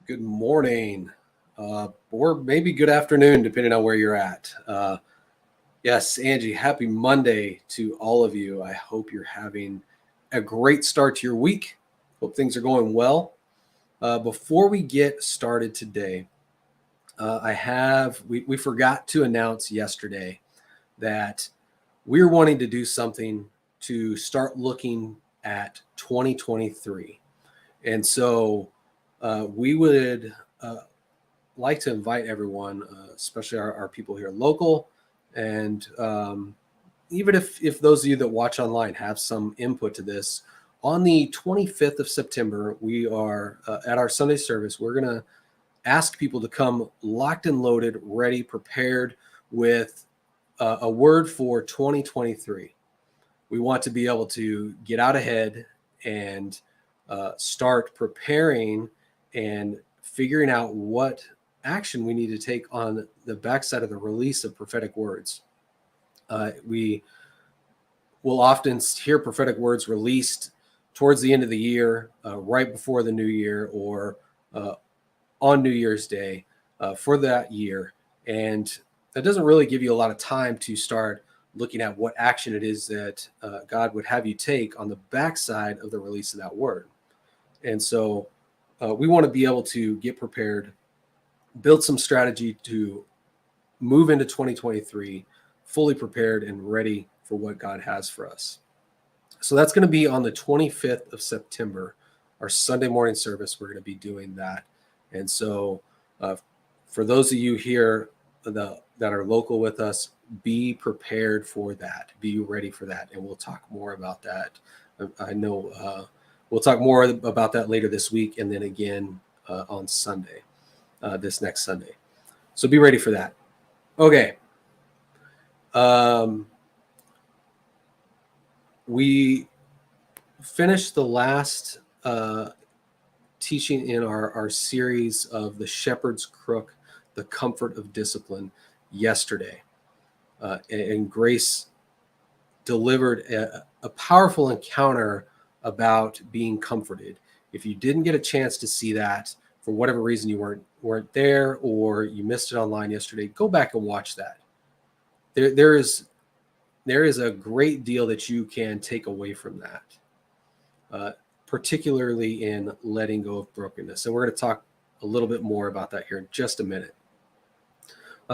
Good morning, or maybe good afternoon, depending on where you're at. Yes, Angie, happy Monday to all of you. I hope you're having a great start to your week. Hope things are going well. Before we get started today, we forgot to announce yesterday that we're wanting to do something to start looking at 2023. And so we would like to invite everyone, especially our people here local, and even if those of you that watch online have some input to this, on the 25th of September, we are at our Sunday service. We're going to ask people to come locked and loaded, ready, prepared with a word for 2023. We want to be able to get out ahead and start preparing and figuring out what action we need to take on the backside of the release of prophetic words. We will often hear prophetic words released towards the end of the year, right before the new year, or on New Year's Day for that year. And that doesn't really give you a lot of time to start looking at what action it is that God would have you take on the backside of the release of that word. And so we want to be able to get prepared, build some strategy to move into 2023 fully prepared and ready for what God has for us. So that's going to be on the 25th of September, our Sunday morning service. We're going to be doing that. And so for those of you here that are local with us, be prepared for that. Be ready for that. And we'll talk more about that. I know we'll talk more about that later this week, and then again on Sunday, this next Sunday. So be ready for that. Okay. We finished the last teaching in our series of the Shepherd's Crook, the Comfort of Discipline, yesterday. And Grace delivered a powerful encounter about being comforted. If you didn't get a chance to see that, for whatever reason you weren't there, or you missed it online yesterday, go back and watch that. There is a great deal that you can take away from that, particularly in letting go of brokenness. And we're going to talk a little bit more about that here in just a minute.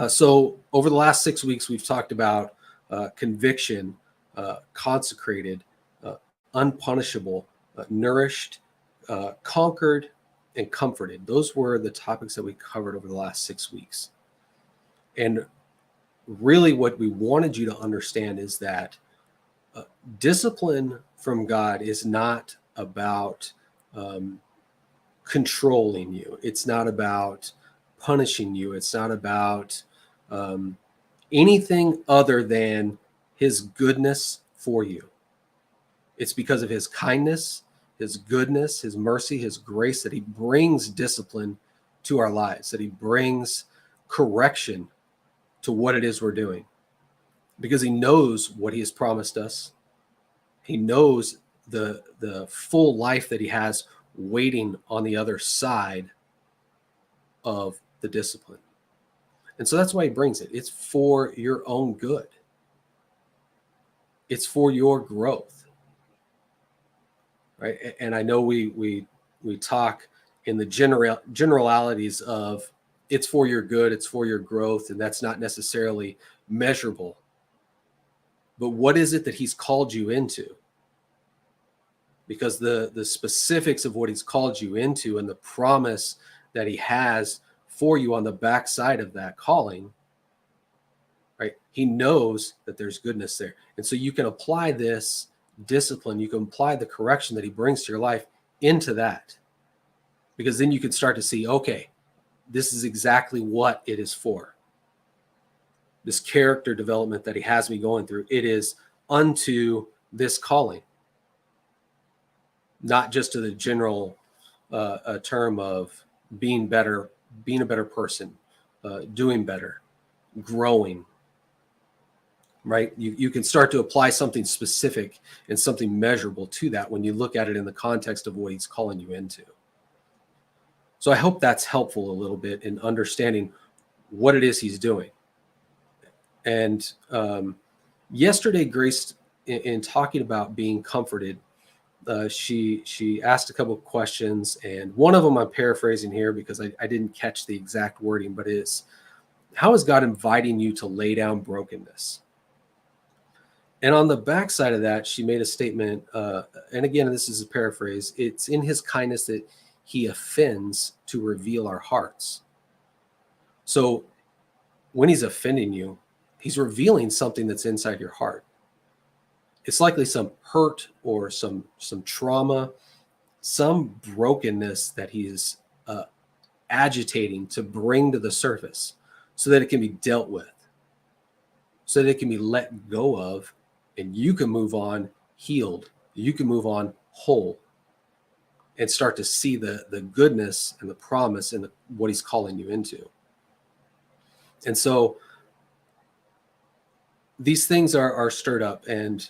So over the last 6 weeks, we've talked about conviction, consecrated, unpunishable, nourished, conquered, and comforted. Those were the topics that we covered over the last 6 weeks. And really what we wanted you to understand is that discipline from God is not about controlling you. It's not about punishing you. It's not about anything other than his goodness for you. It's because of his kindness, his goodness, his mercy, his grace that he brings discipline to our lives, that he brings correction to what it is we're doing, because he knows what he has promised us. He knows the full life that he has waiting on the other side of the discipline. And so that's why he brings it. It's for your own good. It's for your growth. Right? And I know we talk in the generalities of it's for your good, it's for your growth, and that's not necessarily measurable. But what is it that he's called you into? Because the specifics of what he's called you into and the promise that he has for you on the backside of that calling, right? He knows that there's goodness there. And so you can apply this discipline, you can apply the correction that he brings to your life into that. Because then you can start to see, okay, this is exactly what it is for. This character development that he has me going through, it is unto this calling. Not just to the general term of being better, being a better person, doing better, growing, right? You can start to apply something specific and something measurable to that when you look at it in the context of what he's calling you into. So I hope that's helpful a little bit in understanding what it is he's doing. And yesterday, Grace, in talking about being comforted, she asked a couple of questions, and one of them I'm paraphrasing here because I didn't catch the exact wording, but is, how is God inviting you to lay down brokenness? And on the backside of that, she made a statement, and again, this is a paraphrase. It's in his kindness that he offends to reveal our hearts. So when he's offending you, he's revealing something that's inside your heart. It's likely some hurt or some trauma, some brokenness that he's agitating to bring to the surface so that it can be dealt with, so that it can be let go of, and you can move on healed. You can move on whole and start to see the goodness and the promise and what he's calling you into. And so these things are stirred up, and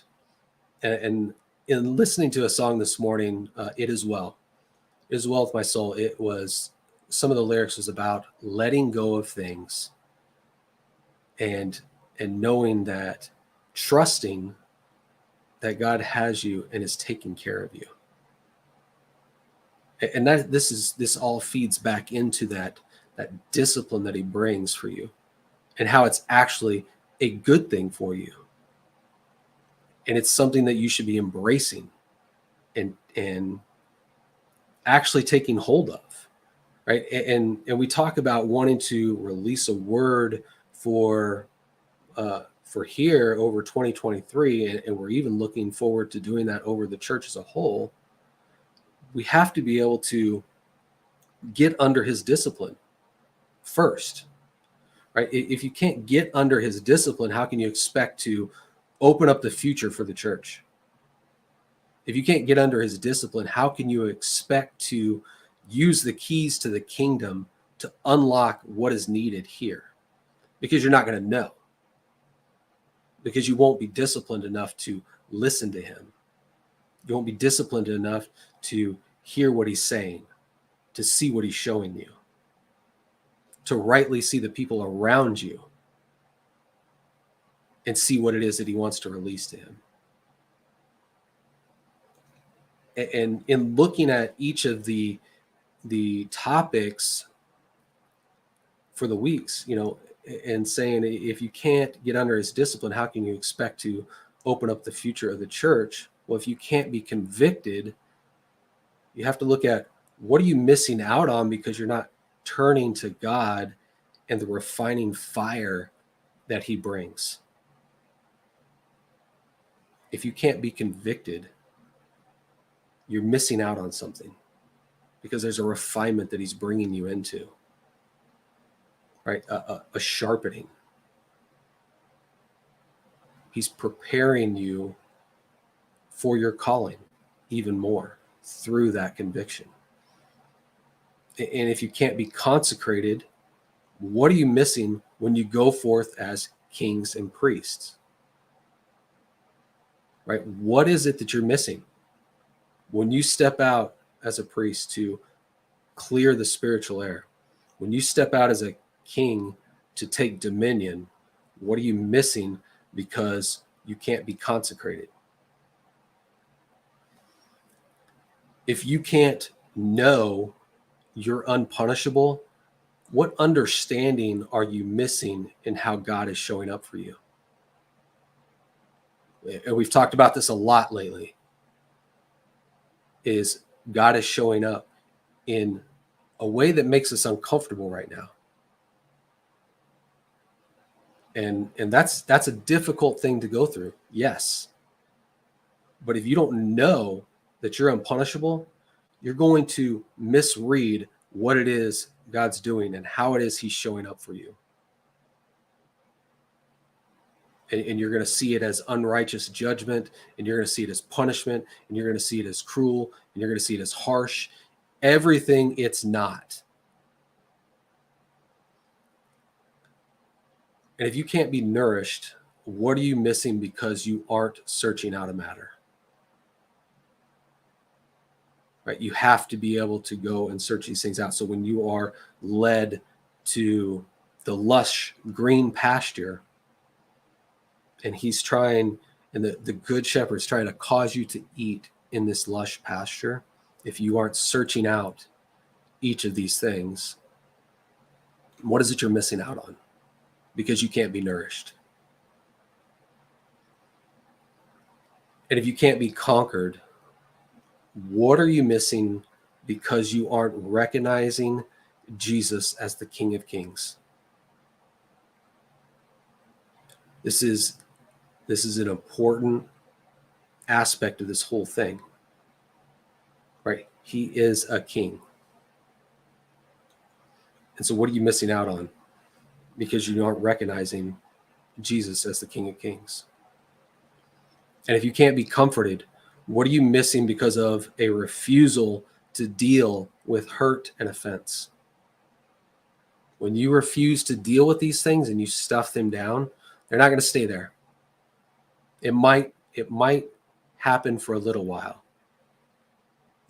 in listening to a song this morning, It Is Well with my soul. It was, some of the lyrics was about letting go of things and knowing that, trusting that God has you and is taking care of you. And that this all feeds back into that discipline that he brings for you, and how it's actually a good thing for you. And it's something that you should be embracing and actually taking hold of, right? And we talk about wanting to release a word for here over 2023, and we're even looking forward to doing that over the church as a whole. We have to be able to get under his discipline first, right? If you can't get under his discipline, how can you expect to open up the future for the church? If you can't get under his discipline, how can you expect to use the keys to the kingdom to unlock what is needed here? Because you're not going to know. Because you won't be disciplined enough to listen to him. You won't be disciplined enough to hear what he's saying, to see what he's showing you, to rightly see the people around you and see what it is that he wants to release to him. And in looking at each of the topics for the weeks, and saying, if you can't get under his discipline, how can you expect to open up the future of the church? Well, if you can't be convicted, you have to look at, what are you missing out on because you're not turning to God and the refining fire that he brings? If you can't be convicted, you're missing out on something, because there's a refinement that he's bringing you into, right? A sharpening. He's preparing you for your calling even more through that conviction. And if you can't be consecrated, what are you missing when you go forth as kings and priests? Right? What is it that you're missing when you step out as a priest to clear the spiritual air? When you step out as a king to take dominion, what are you missing because you can't be consecrated? If you can't know you're unpunishable, what understanding are you missing in how God is showing up for you? And we've talked about this a lot lately, is God is showing up in a way that makes us uncomfortable right now. And that's a difficult thing to go through. Yes. But if you don't know that you're unpunishable, you're going to misread what it is God's doing and how it is he's showing up for you. And you're going to see it as unrighteous judgment, and you're going to see it as punishment, and you're going to see it as cruel, and you're going to see it as harsh. Everything it's not. And if you can't be nourished, what are you missing because you aren't searching out a matter? right? You have to be able to go and search these things out. So when you are led to the lush green pasture, and he's trying, and the good shepherd's trying to cause you to eat in this lush pasture, if you aren't searching out each of these things, what is it you're missing out on? Because you can't be nourished. And if you can't be conquered, what are you missing because you aren't recognizing Jesus as the King of Kings? This is an important aspect of this whole thing, right? He is a king. And so what are you missing out on because you aren't recognizing Jesus as the King of Kings? And if you can't be comforted, what are you missing because of a refusal to deal with hurt and offense? When you refuse to deal with these things and you stuff them down, they're not going to stay there. It might happen for a little while.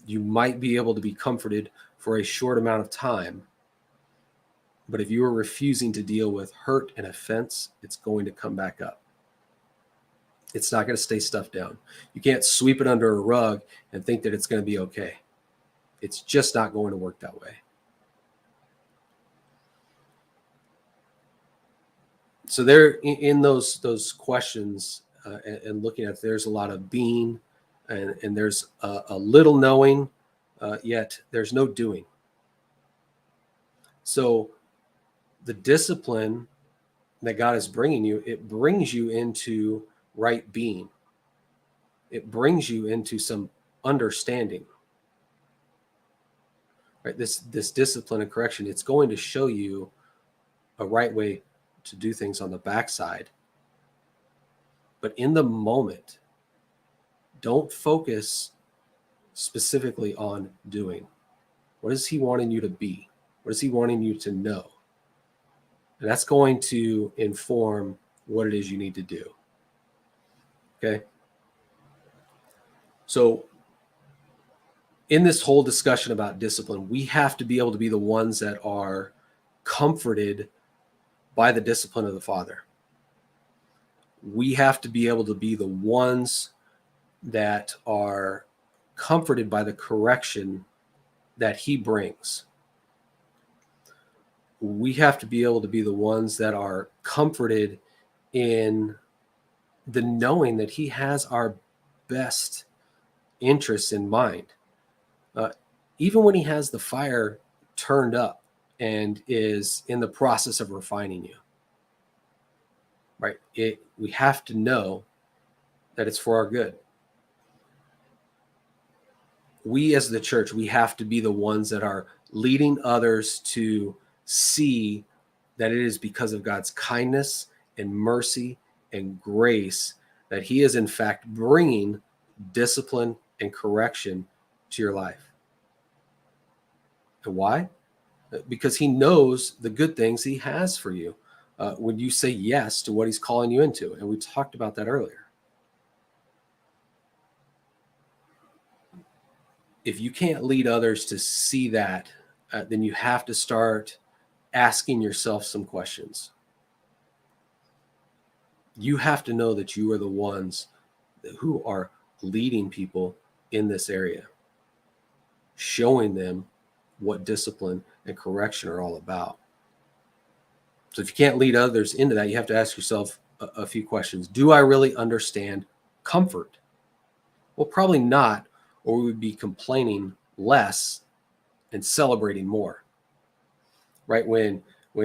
You might be able to be comforted for a short amount of time. But if you are refusing to deal with hurt and offense, it's going to come back up. It's not going to stay stuffed down. You can't sweep it under a rug and think that it's going to be okay. It's just not going to work that way. So there, in those questions and looking at, there's a lot of being, and there's a little knowing, yet there's no doing. So the discipline that God is bringing you, it brings you into right being. It brings you into some understanding. Right? This discipline and correction, it's going to show you a right way to do things on the backside. But in the moment, don't focus specifically on doing. What is he wanting you to be? What is he wanting you to know? And that's going to inform what it is you need to do. Okay? So in this whole discussion about discipline, we have to be able to be the ones that are comforted by the discipline of the Father. We have to be able to be the ones that are comforted by the correction that he brings. We have to be able to be the ones that are comforted in the knowing that he has our best interests in mind. Even when he has the fire turned up and is in the process of refining you, right? We have to know that it's for our good. We as the church, we have to be the ones that are leading others to see that it is because of God's kindness and mercy and grace that he is in fact bringing discipline and correction to your life. And why? Because he knows the good things he has for you when you say yes to what he's calling you into. And we talked about that earlier. If you can't lead others to see that, then you have to start asking yourself some questions. You have to know that you are the ones who are leading people in this area, showing them what discipline and correction are all about. So if you can't lead others into that, you have to ask yourself a few questions. Do I really understand comfort? Well, probably not, or we would be complaining less and celebrating more. Right? When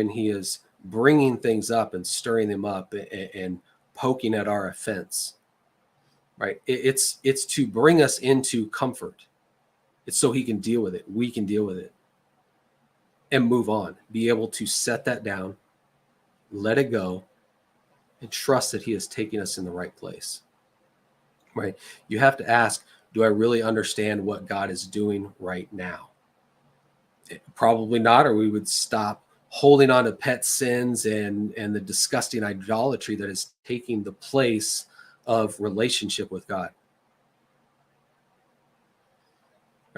he is bringing things up and stirring them up and poking at our offense, right? It's to bring us into comfort. It's so he can deal with it. We can deal with it and move on. Be able to set that down, let it go, and trust that he is taking us in the right place. Right? You have to ask, do I really understand what God is doing right now? Probably not, or we would stop holding on to pet sins and the disgusting idolatry that is taking the place of relationship with God.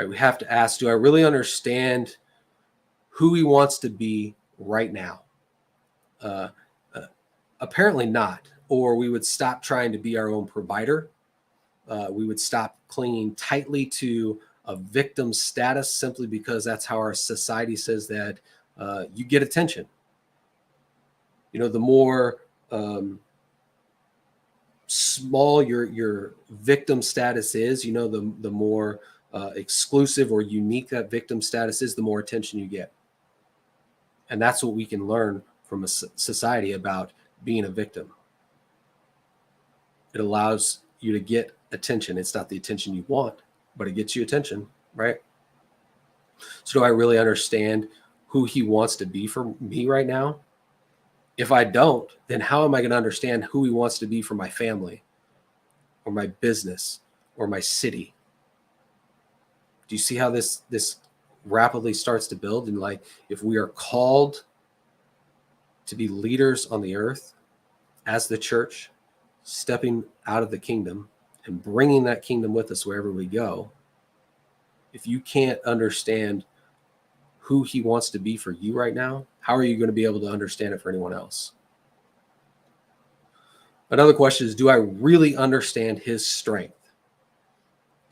right? We have to ask, do I really understand who he wants to be right now? Uh, Apparently not, or we would stop trying to be our own provider. We would stop clinging tightly to a victim status simply because that's how our society says that you get attention. The more small your victim status is, the more exclusive or unique that victim status is, the more attention you get. And that's what we can learn from a society about being a victim. It allows you to get attention. It's not the attention you want, but it gets you attention, right? So do I really understand who he wants to be for me right now? If I don't, then how am I going to understand who he wants to be for my family or my business or my city? Do you see how this rapidly starts to build? And like, if we are called to be leaders on the earth as the church, stepping out of the kingdom and bringing that kingdom with us wherever we go, if you can't understand who he wants to be for you right now, how are you going to be able to understand it for anyone else? Another question is, do I really understand his strength?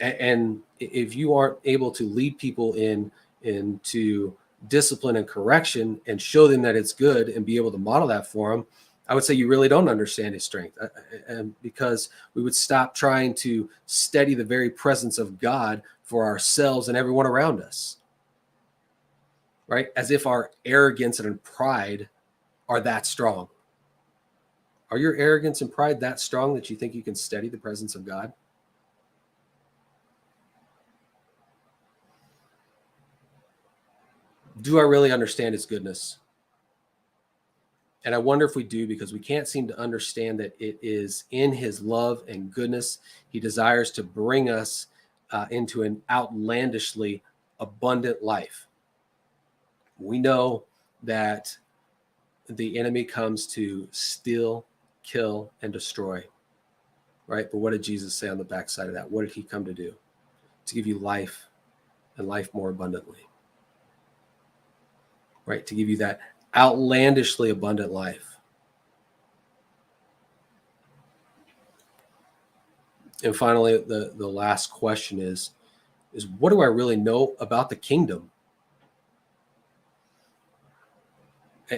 And if you aren't able to lead people into discipline and correction and show them that it's good and be able to model that for them, I would say you really don't understand his strength, and because we would stop trying to steady the very presence of God for ourselves and everyone around us, right? As if our arrogance and pride are that strong. Are your arrogance and pride that strong that you think you can steady the presence of God? Do I really understand his goodness? And I wonder if we do, because we can't seem to understand that it is in his love and goodness he desires to bring us into an outlandishly abundant life. We know that the enemy comes to steal, kill, and destroy, right? But what did Jesus say on the backside of that? What did he come to do? To give you life and life more abundantly, right? To give you that outlandishly abundant life. And finally, the last question is what do I really know about the kingdom?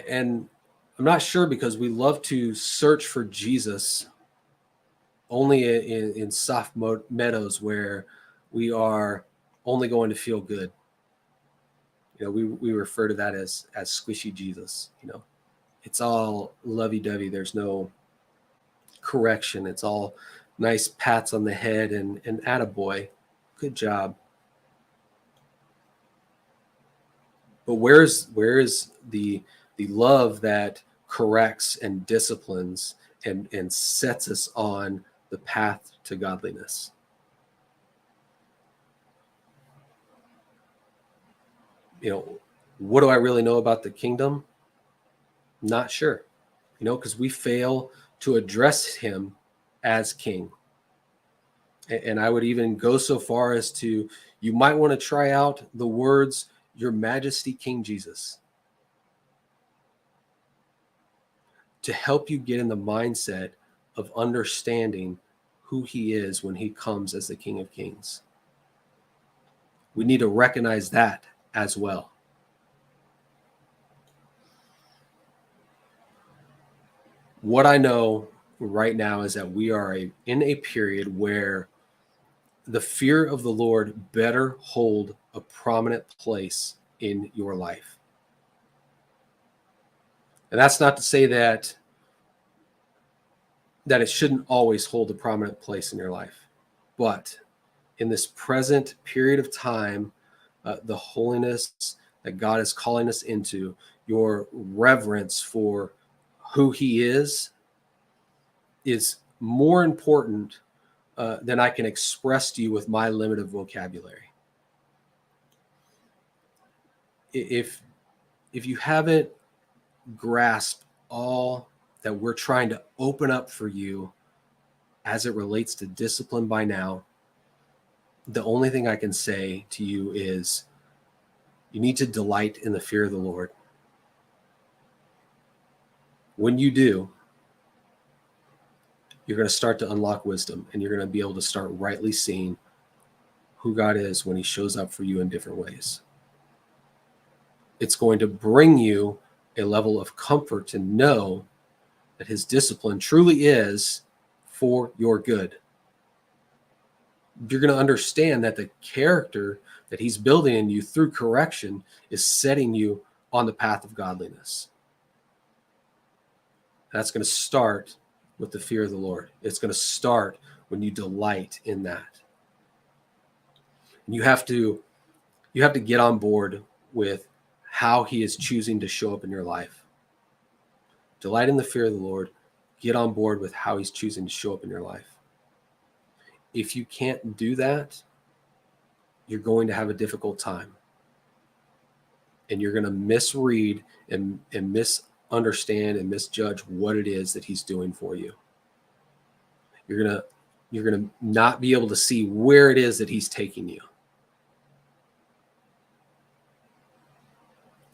And I'm not sure, because we love to search for Jesus only in soft meadows where we are only going to feel good. We refer to that as squishy Jesus. It's all lovey-dovey. There's no correction. It's all nice pats on the head and attaboy, good job. But where is the love that corrects and disciplines and sets us on the path to godliness? What do I really know about the kingdom? Not sure, because we fail to address him as king. And I would even go so far as to, you might want to try out the words, Your Majesty, King Jesus, to help you get in the mindset of understanding who he is when he comes as the King of Kings. We need to recognize that as well. What I know right now is that we are in a period where the fear of the Lord better hold a prominent place in your life. And that's not to say that it shouldn't always hold a prominent place in your life. But in this present period of time, the holiness that God is calling us into, your reverence for who he is more important than I can express to you with my limited vocabulary. If you haven't grasped all that we're trying to open up for you as it relates to discipline by now, The only thing I can say to you is you need to delight in the fear of the Lord. When you do, you're going to start to unlock wisdom, and you're going to be able to start rightly seeing who God is when he shows up for you in different ways. It's going to bring you a level of comfort to know that his discipline truly is for your good. You're going to understand that the character that he's building in you through correction is setting you on the path of godliness. That's going to start with the fear of the Lord. It's going to start when you delight in that. And you have to get on board with how he is choosing to show up in your life. Delight in the fear of the Lord. Get on board with how he's choosing to show up in your life. If you can't do that, you're going to have a difficult time. And you're going to misread and misunderstand and misjudge what it is that he's doing for you. You're going to not be able to see where it is that he's taking you.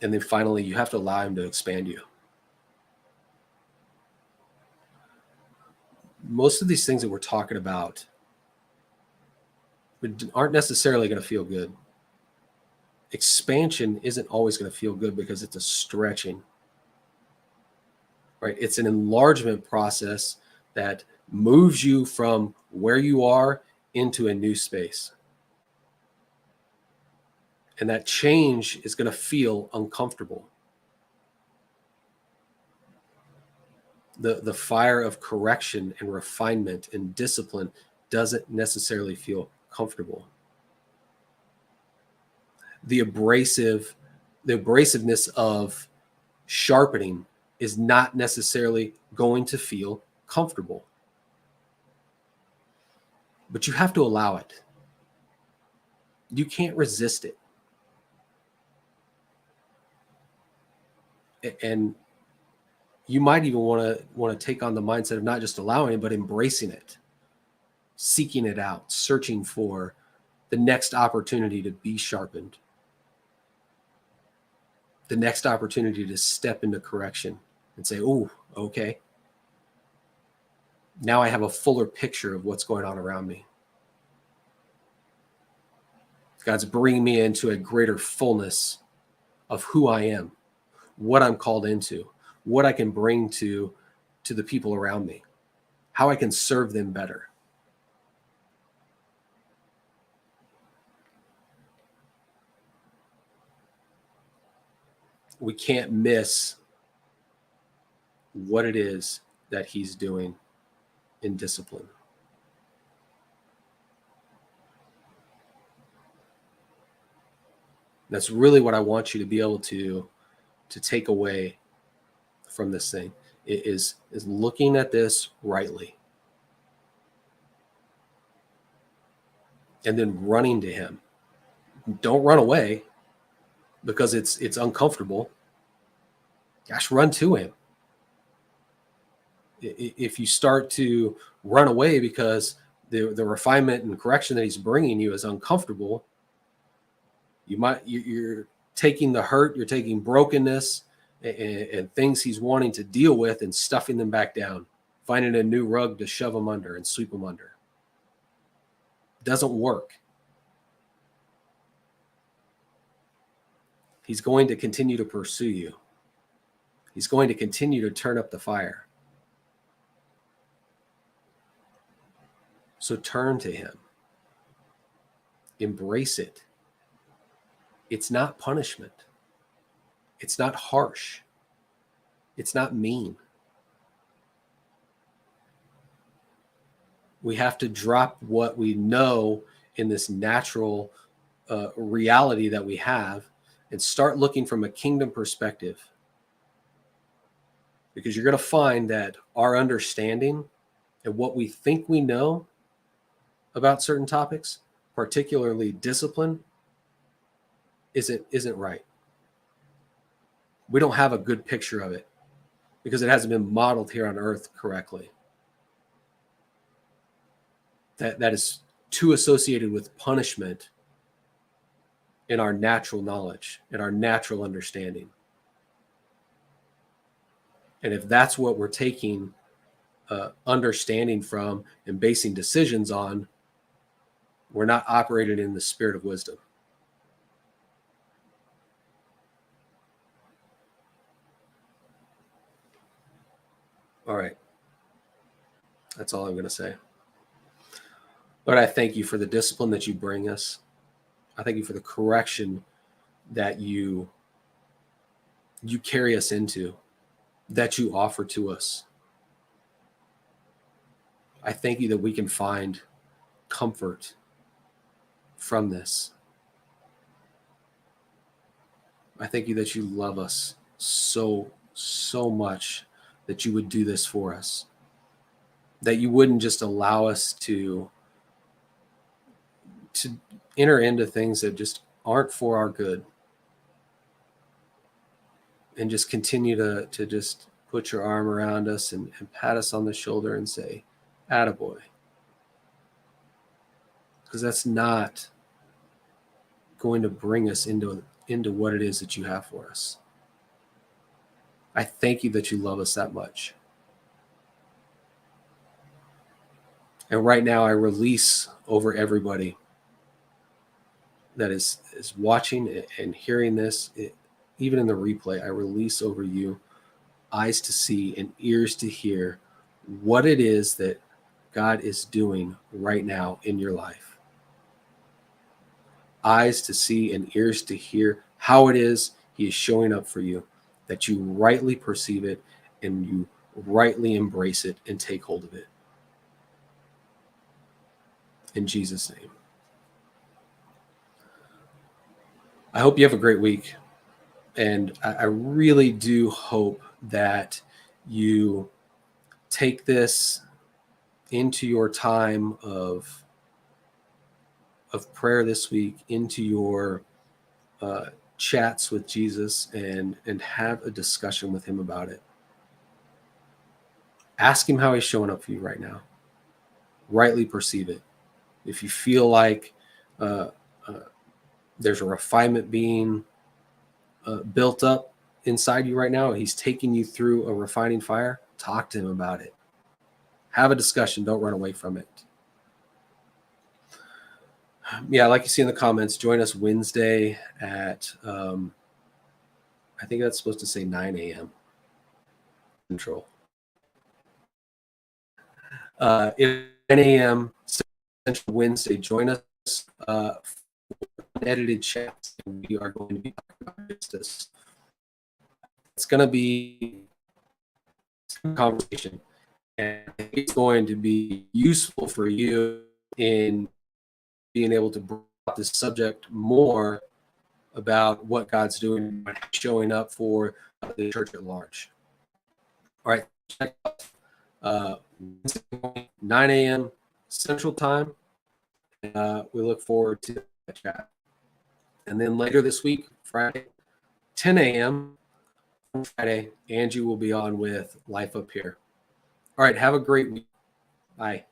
And then finally, you have to allow him to expand you. Most of these things that we're talking about aren't necessarily going to feel good. Expansion isn't always going to feel good because it's a stretching, right? It's an enlargement process that moves you from where you are into a new space. And that change is going to feel uncomfortable. The fire of correction and refinement and discipline doesn't necessarily feel comfortable. The abrasiveness of sharpening is not necessarily going to feel comfortable. But you have to allow it. You can't resist it. And you might even want to take on the mindset of not just allowing it, but embracing it, seeking it out, searching for the next opportunity to be sharpened, the next opportunity to step into correction and say, oh, okay, now I have a fuller picture of what's going on around me. God's bringing me into a greater fullness of who I am, what I'm called into, what I can bring to the people around me, how I can serve them better. We can't miss what it is that he's doing in discipline. That's really what I want you to be able to take away from this thing is looking at this rightly and then running to him. Don't run away because it's uncomfortable. Gosh, run to him. If you start to run away because the refinement and correction that he's bringing you is uncomfortable, you're taking the hurt, you're taking brokenness and things he's wanting to deal with and stuffing them back down, finding a new rug to shove them under and sweep them under. It doesn't work. He's going to continue to pursue you. He's going to continue to turn up the fire. So turn to him. Embrace it. It's not punishment. It's not harsh. It's not mean. We have to drop what we know in this natural reality that we have and start looking from a kingdom perspective. Because you're going to find that our understanding and what we think we know about certain topics, particularly discipline, isn't right. We don't have a good picture of it because it hasn't been modeled here on earth correctly. That is too associated with punishment in our natural knowledge, in our natural understanding. And if that's what we're taking understanding from and basing decisions on, we're not operating in the spirit of wisdom. All right. That's all I'm going to say. Lord, I thank you for the discipline that you bring us. I thank you for the correction that you carry us into, that you offer to us. I thank you that we can find comfort from this. I thank you that you love us so much that you would do this for us, that you wouldn't just allow us to enter into things that just aren't for our good, and just continue to just put your arm around us and pat us on the shoulder and say, attaboy. Because that's not going to bring us into what it is that you have for us. I thank you that you love us that much. And right now I release over everybody that is watching and hearing this, even in the replay, I release over you eyes to see and ears to hear what it is that God is doing right now in your life. Eyes to see and ears to hear how it is he is showing up for you, that you rightly perceive it and you rightly embrace it and take hold of it. In Jesus' name. I hope you have a great week. And I really do hope that you take this into your time of prayer this week, into your chats with Jesus, and have a discussion with him about it. Ask him how he's showing up for you right now. Rightly perceive it. If you feel like there's a refinement being built up inside you right now, he's taking you through a refining fire, talk to him about it. Have a discussion. Don't run away from it. Yeah, like you see in the comments, join us Wednesday at, I think that's supposed to say 9 a.m. Central. 9 a.m. Central Wednesday. Join us for unedited chats. We are going to be talking about this. It's going to be a conversation, and it's going to be useful for you in being able to bring up this subject more about what God's doing and showing up for the church at large. All right, check out 9 a.m. Central Time. We look forward to that chat. And then later this week, Friday, 10 a.m. Friday, Angie will be on with Life Up Here. All right, have a great week. Bye.